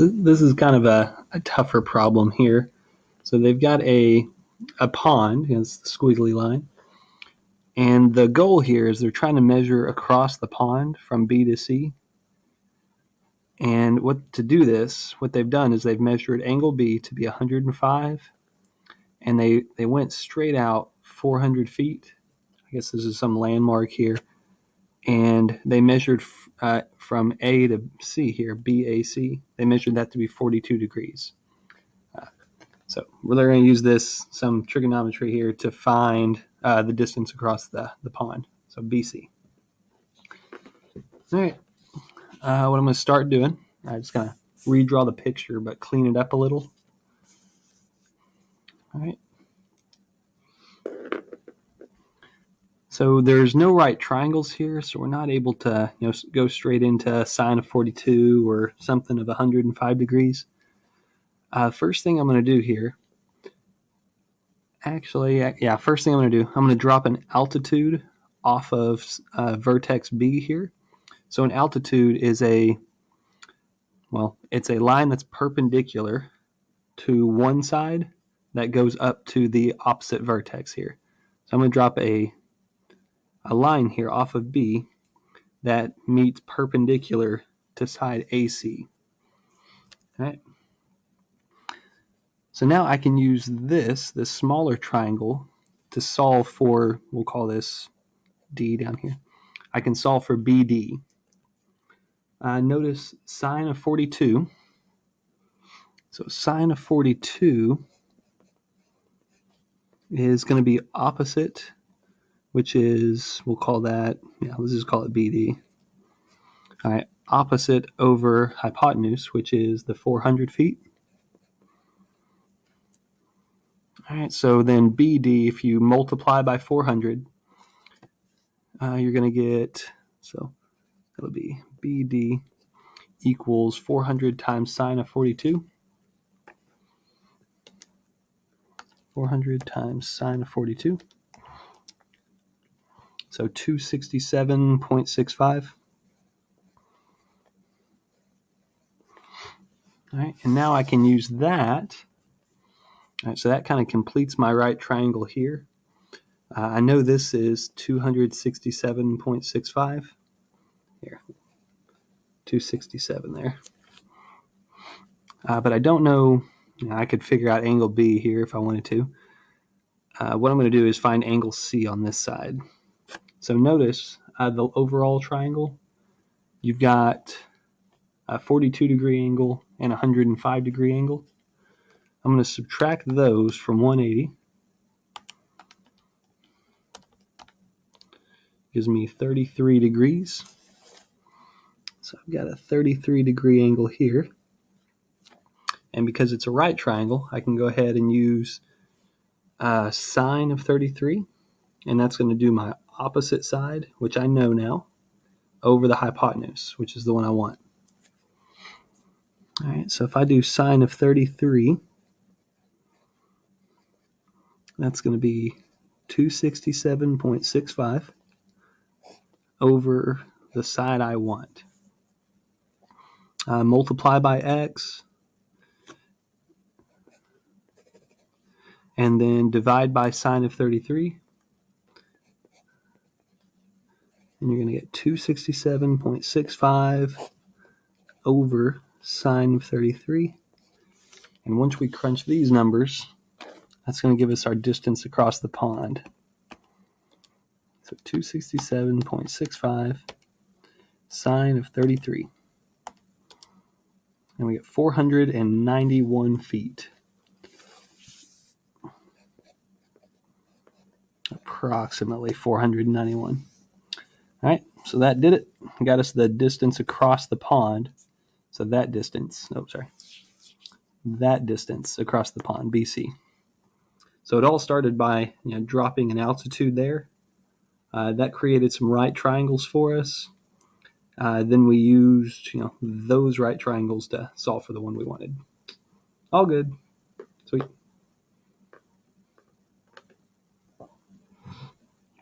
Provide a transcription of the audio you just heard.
This is kind of a tougher problem here. So they've got a pond, it's the squiggly line, and the goal here is they're trying to measure across the pond from B to C. And to do this, what they've done is they've measured angle B to be 105, and they went straight out 400 feet. I guess this is some landmark here. And they measured from A to C here, BAC. They measured that to be 42 degrees. So they're going to use some trigonometry here to find the distance across the pond. So BC. All right. What I'm going to start doing, I'm just going to redraw the picture, but clean it up a little. All right. So there's no right triangles here, so we're not able to go straight into sine of 42 or something of 105 degrees. First thing I'm going to do here, first thing I'm going to do, I'm going to drop an altitude off of vertex B here. So an altitude is it's a line that's perpendicular to one side that goes up to the opposite vertex here. So I'm going to drop a line here off of B that meets perpendicular to side AC. All right. So now I can use this smaller triangle to solve for, we'll call this D down here. I can solve for BD. Notice sine of 42. So sine of 42 is going to be opposite, which is, we'll call that, let's just call it BD. All right, opposite over hypotenuse, which is the 400 feet. All right, so then BD, if you multiply by 400, you're going to get, so that'll be BD equals 400 times sine of 42. 400 times sine of 42. So 267.65. All right, and now I can use that. All right, so that kind of completes my right triangle here. I know this is 267.65. Here, 267 there. But I don't know, I could figure out angle B here if I wanted to. What I'm going to do is find angle C on this side. So notice the overall triangle, you've got a 42 degree angle and a 105 degree angle. I'm going to subtract those from 180. Gives me 33 degrees. So I've got a 33 degree angle here. And because it's a right triangle, I can go ahead and use sine of 33. And that's going to do my opposite side, which I know now, over the hypotenuse, which is the one I want. All right, so if I do sine of 33, that's going to be 267.65 over the side I want. Multiply by x, and then divide by sine of 33. And you're going to get 267.65 over sine of 33. And once we crunch these numbers, that's going to give us our distance across the pond. So 267.65 sine of 33. And we get 491 feet. Approximately 491. All right, so that did it. Got us the distance across the pond. So that distance across the pond, BC. So it all started by dropping an altitude there. That created some right triangles for us. Then we used those right triangles to solve for the one we wanted. All good. Sweet.